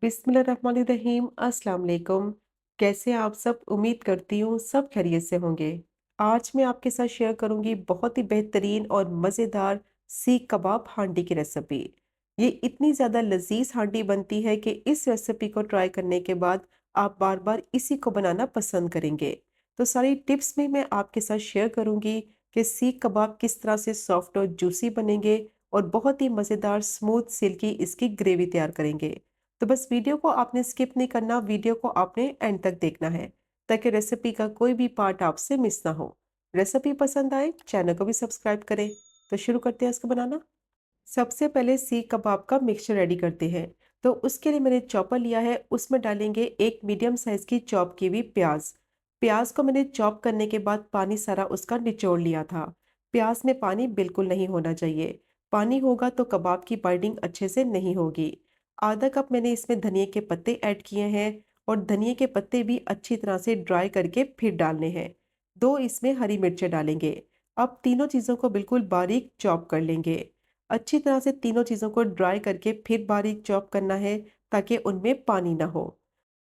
बिस्मिल्लाहिर्रहमानिर्रहीम अस्सलाम वालेकुम। कैसे आप सब? उम्मीद करती हूँ सब खैरियत से होंगे। आज मैं आपके साथ शेयर करूंगी बहुत ही बेहतरीन और मज़ेदार सीख कबाब हांडी की रेसिपी। ये इतनी ज़्यादा लजीज हांडी बनती है कि इस रेसिपी को ट्राई करने के बाद आप बार बार इसी को बनाना पसंद करेंगे। तो सारी टिप्स में मैं आपके साथ शेयर करूंगी कि सीख कबाब किस तरह से सॉफ्ट और जूसी बनेंगे और बहुत ही मज़ेदार स्मूथ सिल्की इसकी ग्रेवी तैयार करेंगे। तो बस वीडियो को आपने स्किप नहीं करना, वीडियो को आपने एंड तक देखना है ताकि रेसिपी का कोई भी पार्ट आपसे मिस ना हो। रेसिपी पसंद आए चैनल को भी सब्सक्राइब करें। तो शुरू करते हैं इसको बनाना। सबसे पहले सीख कबाब का मिक्सचर रेडी करते हैं। तो उसके लिए मैंने चॉपर लिया है, उसमें डालेंगे एक मीडियम साइज की चॉप की हुई प्याज। प्याज को मैंने चॉप करने के बाद पानी सारा उसका निचोड़ लिया था। प्याज में पानी बिल्कुल नहीं होना चाहिए। पानी होगा तो कबाब की बाइंडिंग अच्छे से नहीं होगी। आधा कप मैंने इसमें धनिया के पत्ते ऐड किए हैं और धनिया के पत्ते भी अच्छी तरह से ड्राई करके फिर डालने हैं। दो इसमें हरी मिर्चें डालेंगे। अब तीनों चीज़ों को बिल्कुल बारीक चॉप कर लेंगे। अच्छी तरह से तीनों चीज़ों को ड्राई करके फिर बारीक चॉप करना है ताकि उनमें पानी ना हो।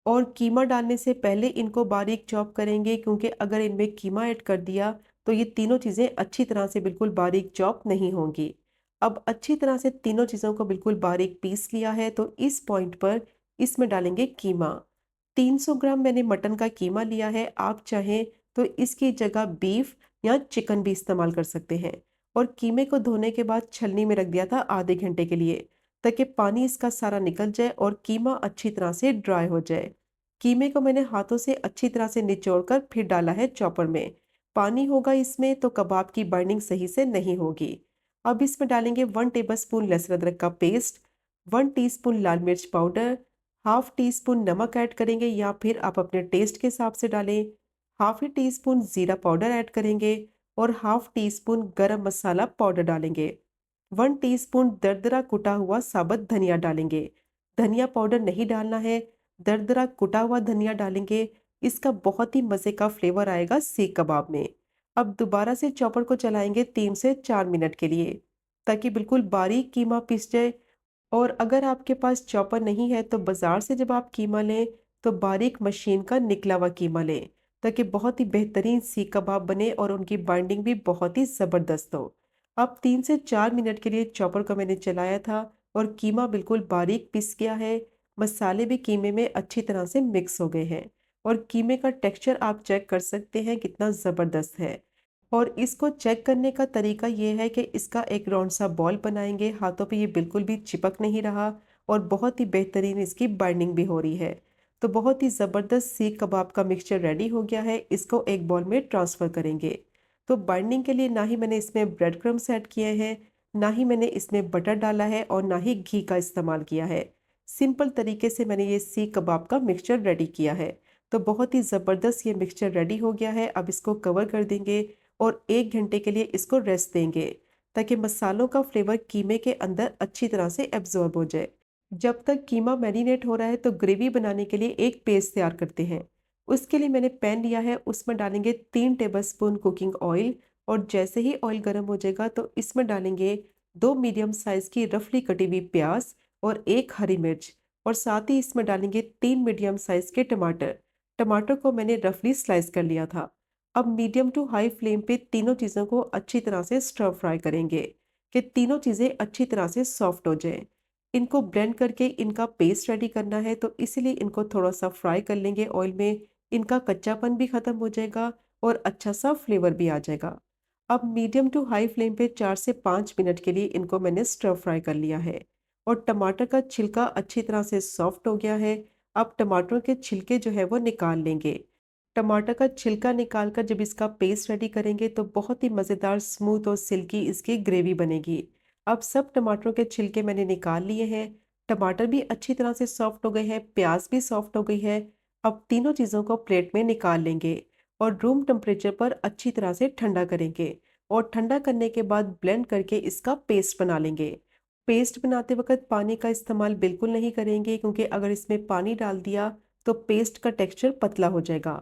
और कीमा डालने से पहले इनको बारीक चॉप करेंगे क्योंकि अगर इनमें कीमा ऐड कर दिया तो ये तीनों चीज़ें अच्छी तरह से बिल्कुल बारीक चॉप नहीं होंगी। अब अच्छी तरह से तीनों चीज़ों को बिल्कुल बारीक पीस लिया है तो इस पॉइंट पर इसमें डालेंगे कीमा। 300 ग्राम मैंने मटन का कीमा लिया है, आप चाहें तो इसकी जगह बीफ या चिकन भी इस्तेमाल कर सकते हैं। और कीमे को धोने के बाद छलनी में रख दिया था आधे घंटे के लिए ताकि पानी इसका सारा निकल जाए और कीमा अच्छी तरह से ड्राई हो जाए। कीमे को मैंने हाथों से अच्छी तरह से निचोड़कर फिर डाला है चॉपर में। पानी होगा इसमें तो कबाब की बाइंडिंग सही से नहीं होगी। अब इसमें डालेंगे 1 टेबल स्पून लहसुन अदरक का पेस्ट, 1 टीस्पून लाल मिर्च पाउडर, हाफ टी स्पून नमक ऐड करेंगे या फिर आप अपने टेस्ट के हिसाब से डालें। हाफ टी स्पून जीरा पाउडर ऐड करेंगे और हाफ टी स्पून गरम मसाला पाउडर डालेंगे। 1 टीस्पून दरदरा कुटा हुआ साबुत धनिया डालेंगे। धनिया पाउडर नहीं डालना है, दरदरा कुटा हुआ धनिया डालेंगे। इसका बहुत ही मज़े का फ्लेवर आएगा सीख कबाब में। अब दोबारा से चॉपर को चलाएंगे 3 से 4 मिनट के लिए ताकि बिल्कुल बारीक कीमा पिस जाए। और अगर आपके पास चॉपर नहीं है तो बाज़ार से जब आप कीमा लें तो बारीक मशीन का निकला हुआ कीमा लें ताकि बहुत ही बेहतरीन सीख कबाब बने और उनकी बाइंडिंग भी बहुत ही ज़बरदस्त हो। अब 3 से 4 मिनट के लिए चॉपर को मैंने चलाया था और कीमा बिल्कुल बारीक पिस गया है। मसाले भी कीमे में अच्छी तरह से मिक्स हो गए हैं और कीमे का टेक्सचर आप चेक कर सकते हैं कितना ज़बरदस्त है। और इसको चेक करने का तरीका ये है कि इसका एक राउंड सा बॉल बनाएंगे, हाथों पे ये बिल्कुल भी चिपक नहीं रहा और बहुत ही बेहतरीन इसकी बाइंडिंग भी हो रही है। तो बहुत ही ज़बरदस्त सीख कबाब का मिक्सचर रेडी हो गया है, इसको एक बॉल में ट्रांसफ़र करेंगे। तो बाइंडिंग के लिए ना ही मैंने इसमें ब्रेड क्रम्स ऐड किए हैं, ना ही मैंने इसमें बटर डाला है और ना ही घी का इस्तेमाल किया है। सिंपल तरीके से मैंने ये सीख कबाब का मिक्सचर रेडी किया है। तो बहुत ही ज़बरदस्त ये मिक्सचर रेडी हो गया है। अब इसको कवर कर देंगे और 1 घंटे के लिए इसको रेस्ट देंगे ताकि मसालों का फ्लेवर कीमे के अंदर अच्छी तरह से एब्जॉर्ब हो जाए। जब तक कीमा मैरिनेट हो रहा है तो ग्रेवी बनाने के लिए एक पेस्ट तैयार करते हैं। उसके लिए मैंने पैन लिया है, उसमें डालेंगे 3 टेबलस्पून कुकिंग ऑयल और जैसे ही ऑयल गर्म हो जाएगा तो इसमें डालेंगे 2 मीडियम साइज की रफली कटी हुई प्याज और एक हरी मिर्च और साथ ही इसमें डालेंगे 3 मीडियम साइज के टमाटर। टमाटर को मैंने रफली स्लाइस कर लिया था। अब मीडियम टू हाई फ्लेम पे तीनों चीज़ों को अच्छी तरह से स्टर फ्राई करेंगे कि तीनों चीज़ें अच्छी तरह से सॉफ्ट हो जाएं। इनको ब्लेंड करके इनका पेस्ट रेडी करना है तो इसीलिए इनको थोड़ा सा फ्राई कर लेंगे ऑयल में। इनका कच्चापन भी ख़त्म हो जाएगा और अच्छा सा फ्लेवर भी आ जाएगा। अब मीडियम टू हाई फ्लेम पे 4 से 5 मिनट के लिए इनको मैंने स्टर फ्राई कर लिया है और टमाटर का छिलका अच्छी तरह से सॉफ्ट हो गया है। अब टमाटर के छिलके जो है वो निकाल लेंगे। टमाटर का छिलका निकालकर जब इसका पेस्ट रेडी करेंगे तो बहुत ही मज़ेदार स्मूथ और सिल्की इसकी ग्रेवी बनेगी। अब सब टमाटरों के छिलके मैंने निकाल लिए हैं। टमाटर भी अच्छी तरह से सॉफ्ट हो गए हैं, प्याज भी सॉफ्ट हो गई है। अब तीनों चीज़ों को प्लेट में निकाल लेंगे और रूम टेम्परेचर पर अच्छी तरह से ठंडा करेंगे और ठंडा करने के बाद ब्लेंड करके इसका पेस्ट बना लेंगे। पेस्ट बनाते वक्त पानी का इस्तेमाल बिल्कुल नहीं करेंगे क्योंकि अगर इसमें पानी डाल दिया तो पेस्ट का टेक्सचर पतला हो जाएगा।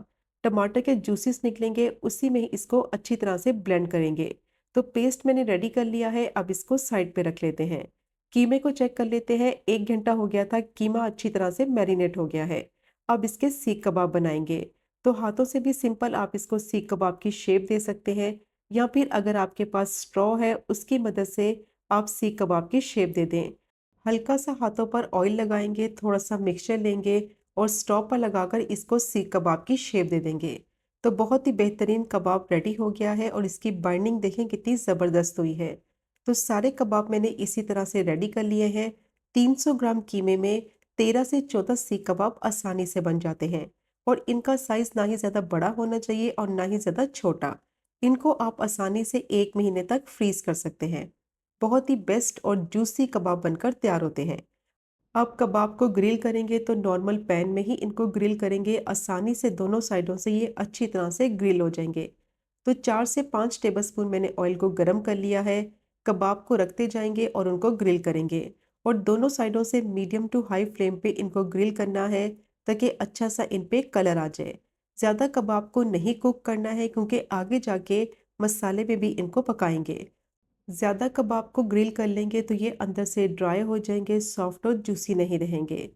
टमाटर के जूसेस निकलेंगे, उसी में ही इसको अच्छी तरह से ब्लेंड करेंगे। तो पेस्ट मैंने रेडी कर लिया है, अब इसको साइड पे रख लेते हैं। कीमे को चेक कर लेते हैं। 1 घंटा हो गया था, कीमा अच्छी तरह से मैरिनेट हो गया है। अब इसके सीख कबाब बनाएंगे। तो हाथों से भी सिंपल आप इसको सीख कबाब की शेप दे सकते हैं, या फिर अगर आपके पास स्ट्रॉ है उसकी मदद से आप सीख कबाब की शेप दे दें। हल्का सा हाथों पर ऑयल लगाएंगे, थोड़ा सा मिक्सचर लेंगे और स्टोव पर लगाकर इसको सीख कबाब की शेप दे देंगे। तो बहुत ही बेहतरीन कबाब रेडी हो गया है और इसकी बाइंडिंग देखें कितनी ज़बरदस्त हुई है। तो सारे कबाब मैंने इसी तरह से रेडी कर लिए हैं। 300 ग्राम कीमे में 13 से 14 सीख कबाब आसानी से बन जाते हैं, और इनका साइज़ ना ही ज़्यादा बड़ा होना चाहिए और ना ही ज़्यादा छोटा। इनको आप आसानी से 1 महीने तक फ्रीज कर सकते हैं। बहुत ही बेस्ट और जूसी कबाब बनकर तैयार होते हैं। आप कबाब को ग्रिल करेंगे तो नॉर्मल पैन में ही इनको ग्रिल करेंगे, आसानी से दोनों साइडों से ये अच्छी तरह से ग्रिल हो जाएंगे। तो 4 से 5 टेबलस्पून मैंने ऑयल को गर्म कर लिया है। कबाब को रखते जाएंगे और उनको ग्रिल करेंगे, और दोनों साइडों से मीडियम टू हाई फ्लेम पे इनको ग्रिल करना है ताकि अच्छा सा इन पे कलर आ जाए। ज़्यादा कबाब को नहीं कुक करना है क्योंकि आगे जाके मसाले में भी इनको पकाएंगे। ज़्यादा कबाब को ग्रिल कर लेंगे तो ये अंदर से ड्राई हो जाएंगे, सॉफ्ट और जूसी नहीं रहेंगे।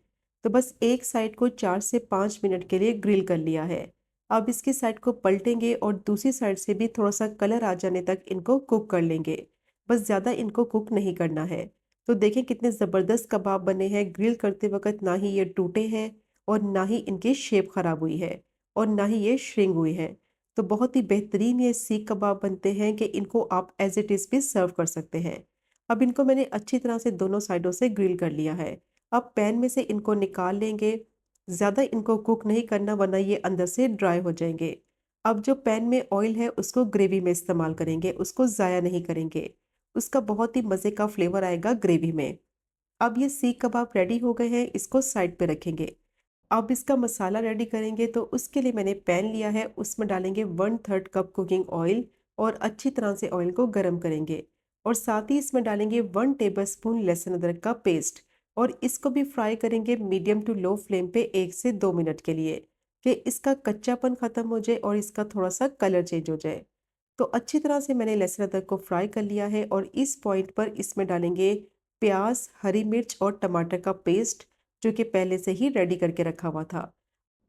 तो बस एक साइड को 4 से 5 मिनट के लिए ग्रिल कर लिया है। अब इसकी साइड को पलटेंगे और दूसरी साइड से भी थोड़ा सा कलर आ जाने तक इनको कुक कर लेंगे। बस ज़्यादा इनको कुक नहीं करना है। तो देखें कितने ज़बरदस्त कबाब बने हैं। ग्रिल करते वक्त ना ही ये टूटे हैं और ना ही इनकी शेप ख़राब हुई है और ना ही ये श्रिंक हुई है। तो बहुत ही बेहतरीन ये सीख कबाब बनते हैं कि इनको आप एज इट इज़ भी सर्व कर सकते हैं। अब इनको मैंने अच्छी तरह से दोनों साइडों से ग्रिल कर लिया है। अब पैन में से इनको निकाल लेंगे। ज़्यादा इनको कुक नहीं करना वरना ये अंदर से ड्राई हो जाएंगे। अब जो पैन में ऑयल है उसको ग्रेवी में इस्तेमाल करेंगे, उसको ज़ाया नहीं करेंगे। उसका बहुत ही मज़े का फ्लेवर आएगा ग्रेवी में। अब ये सीख कबाब रेडी हो गए हैं, इसको साइड पे रखेंगे। अब इसका मसाला रेडी करेंगे तो उसके लिए मैंने पैन लिया है, उसमें डालेंगे 1/3 कप कुकिंग ऑयल और अच्छी तरह से ऑयल को गर्म करेंगे। और साथ ही इसमें डालेंगे 1 टेबलस्पून लहसुन अदरक का पेस्ट, और इसको भी फ्राई करेंगे मीडियम टू लो फ्लेम पे 1 से 2 मिनट के लिए, कि इसका कच्चापन खत्म हो जाए और इसका थोड़ा सा कलर चेंज हो जाए। तो अच्छी तरह से मैंने लहसुन अदरक को फ्राई कर लिया है और इस पॉइंट पर इसमें डालेंगे प्याज, हरी मिर्च और टमाटर का पेस्ट, जो कि पहले से ही रेडी करके रखा हुआ था।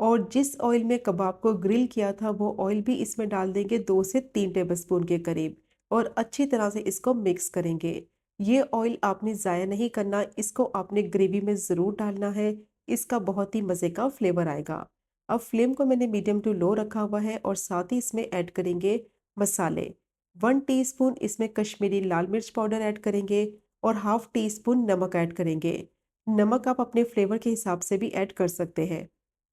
और जिस ऑयल में कबाब को ग्रिल किया था वो ऑयल भी इसमें डाल देंगे, 2 से 3 टेबलस्पून के करीब, और अच्छी तरह से इसको मिक्स करेंगे। ये ऑयल आपने ज़ाया नहीं करना, इसको आपने ग्रेवी में ज़रूर डालना है। इसका बहुत ही मज़े का फ्लेवर आएगा। अब फ्लेम को मैंने मीडियम टू लो रखा हुआ है और साथ ही इसमें ऐड करेंगे मसाले। 1 टीस्पून इसमें कश्मीरी लाल मिर्च पाउडर ऐड करेंगे और हाफ टी स्पून नमक ऐड करेंगे। नमक आप अपने फ्लेवर के हिसाब से भी ऐड कर सकते हैं।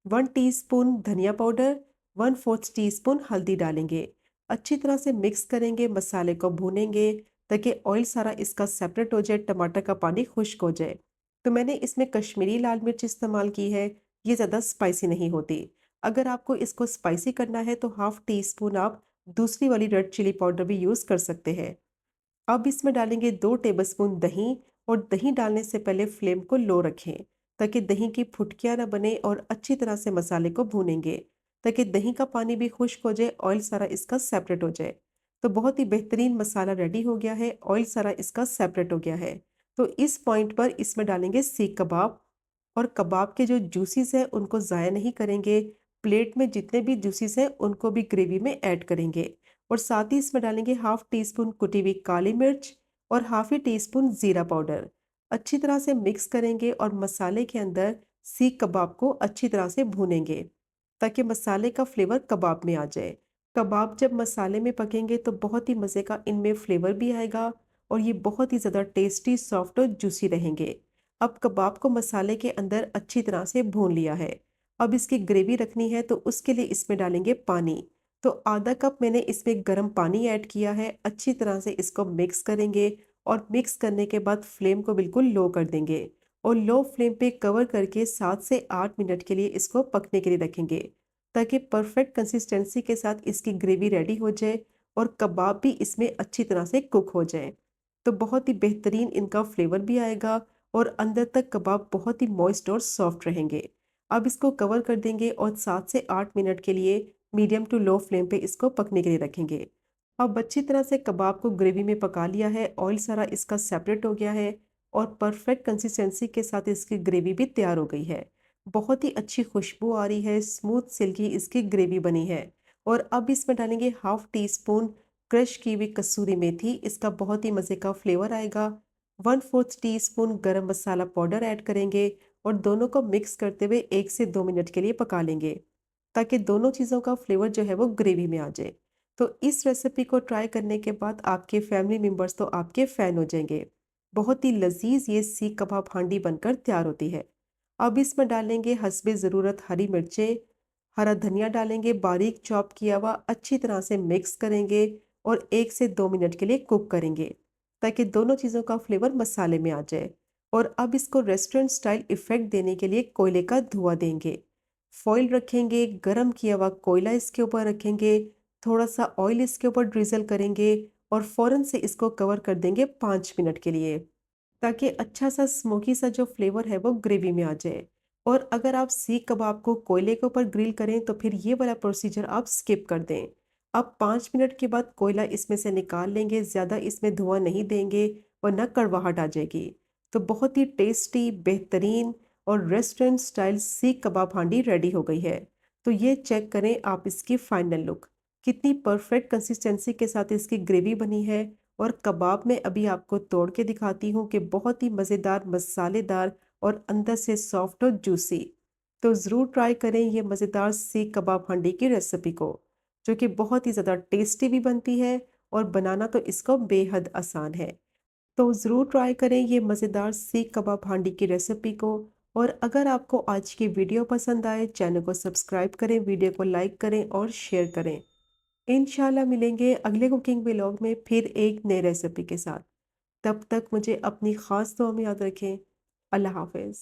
1 टीस्पून धनिया पाउडर, 1/4 टीस्पून हल्दी डालेंगे। अच्छी तरह से मिक्स करेंगे, मसाले को भूनेंगे ताकि ऑयल सारा इसका सेपरेट हो जाए, टमाटर का पानी खुश्क हो जाए। तो मैंने इसमें कश्मीरी लाल मिर्च इस्तेमाल की है, ये ज़्यादा स्पाइसी नहीं होती। अगर आपको इसको स्पाइसी करना है तो हाफ टी स्पून आप दूसरी वाली रेड चिली पाउडर भी यूज़ कर सकते हैं। अब इसमें डालेंगे 2 टेबलस्पून दही, और दही डालने से पहले फ्लेम को लो रखें ताकि दही की फुटकियां ना बने, और अच्छी तरह से मसाले को भूनेंगे ताकि दही का पानी भी खुश्क हो जाए, ऑयल सारा इसका सेपरेट हो जाए। तो बहुत ही बेहतरीन मसाला रेडी हो गया है, ऑयल सारा इसका सेपरेट हो गया है। तो इस पॉइंट पर इसमें डालेंगे सीख कबाब, और कबाब के जो जूसीस हैं उनको ज़ाया नहीं करेंगे। प्लेट में जितने भी जूसीस हैं उनको भी ग्रेवी में ऐड करेंगे, और साथ ही इसमें डालेंगे हाफ टी स्पून कुटी हुई काली मिर्च और हाफ ही टी स्पून ज़ीरा पाउडर। अच्छी तरह से मिक्स करेंगे और मसाले के अंदर सीख कबाब को अच्छी तरह से भूनेंगे ताकि मसाले का फ्लेवर कबाब में आ जाए। कबाब जब मसाले में पकेंगे तो बहुत ही मज़े का इनमें फ्लेवर भी आएगा, और ये बहुत ही ज़्यादा टेस्टी, सॉफ्ट और जूसी रहेंगे। अब कबाब को मसाले के अंदर अच्छी तरह से भून लिया है। अब इसकी ग्रेवी रखनी है तो उसके लिए इसमें डालेंगे पानी। तो आधा कप मैंने इसमें गर्म पानी ऐड किया है। अच्छी तरह से इसको मिक्स करेंगे, और मिक्स करने के बाद फ्लेम को बिल्कुल लो कर देंगे और लो फ्लेम पे कवर करके 7 से 8 मिनट के लिए इसको पकने के लिए रखेंगे ताकि परफेक्ट कंसिस्टेंसी के साथ इसकी ग्रेवी रेडी हो जाए और कबाब भी इसमें अच्छी तरह से कुक हो जाए। तो बहुत ही बेहतरीन इनका फ्लेवर भी आएगा और अंदर तक कबाब बहुत ही मॉइस्ट और सॉफ्ट रहेंगे। अब इसको कवर कर देंगे और 7 से 8 मिनट के लिए मीडियम टू लो फ्लेम पे इसको पकने के लिए रखेंगे। अब अच्छी तरह से कबाब को ग्रेवी में पका लिया है, ऑयल सारा इसका सेपरेट हो गया है। और परफेक्ट कंसिस्टेंसी के साथ इसकी ग्रेवी भी तैयार हो गई है। बहुत ही अच्छी खुशबू आ रही है, स्मूथ सिल्की इसकी ग्रेवी बनी है। और अब इसमें डालेंगे हाफ टी स्पून क्रश की हुई कसूरी मेथी, इसका बहुत ही मज़े का फ्लेवर आएगा। 1/4 टी स्पून गरम मसाला पाउडर ऐड करेंगे और दोनों को मिक्स करते हुए 1 से 2 मिनट के लिए पका लेंगे, ताकि दोनों चीज़ों का फ्लेवर जो है वो ग्रेवी में आ जाए। तो इस रेसिपी को ट्राई करने के बाद आपके फैमिली मेंबर्स तो आपके फ़ैन हो जाएंगे। बहुत ही लजीज ये सीख कबाब हांडी बनकर तैयार होती है। अब इसमें डालेंगे हस्बे ज़रूरत हरी मिर्चें, हरा धनिया डालेंगे बारीक चॉप किया हुआ, अच्छी तरह से मिक्स करेंगे और 1 से 2 मिनट के लिए कुक करेंगे, ताकि दोनों चीज़ों का फ्लेवर मसाले में आ जाए। और अब इसको रेस्टोरेंट स्टाइल इफ़ेक्ट देने के लिए कोयले का धुआं देंगे। फॉइल रखेंगे, गरम किया हुआ कोयला इसके ऊपर रखेंगे, थोड़ा सा ऑयल इसके ऊपर ड्रिजल करेंगे और फ़ौरन से इसको कवर कर देंगे 5 मिनट के लिए, ताकि अच्छा सा स्मोकी सा जो फ्लेवर है वो ग्रेवी में आ जाए। और अगर आप सीख कबाब को कोयले के ऊपर ग्रिल करें तो फिर ये वाला प्रोसीजर आप स्किप कर दें। अब 5 मिनट के बाद कोयला इसमें से निकाल लेंगे, ज़्यादा इसमें धुआं नहीं देंगे वरना कड़वाहट आ जाएगी। तो बहुत ही टेस्टी, बेहतरीन और रेस्टोरेंट स्टाइल सीख कबाब हांडी रेडी हो गई है। तो ये चेक करें आप इसकी फाइनल लुक, कितनी परफेक्ट कंसिस्टेंसी के साथ इसकी ग्रेवी बनी है। और कबाब में अभी आपको तोड़ के दिखाती हूँ कि बहुत ही मज़ेदार, मसालेदार और अंदर से सॉफ्ट और जूसी। तो ज़रूर ट्राई करें ये मज़ेदार सीख कबाब हांडी की रेसिपी को, जो कि बहुत ही ज़्यादा टेस्टी भी बनती है और बनाना तो इसको बेहद आसान है। तो ज़रूर ट्राई करें ये मज़ेदार सीख कबाब हांडी की रेसिपी को। और अगर आपको आज की वीडियो पसंद आए, चैनल को सब्सक्राइब करें, वीडियो को लाइक करें और शेयर करें। इंशाल्लाह मिलेंगे अगले कुकिंग व्लॉग में फिर एक नई रेसिपी के साथ। तब तक मुझे अपनी ख़ास दुआ में याद रखें। अल्लाह हाफ़िज़।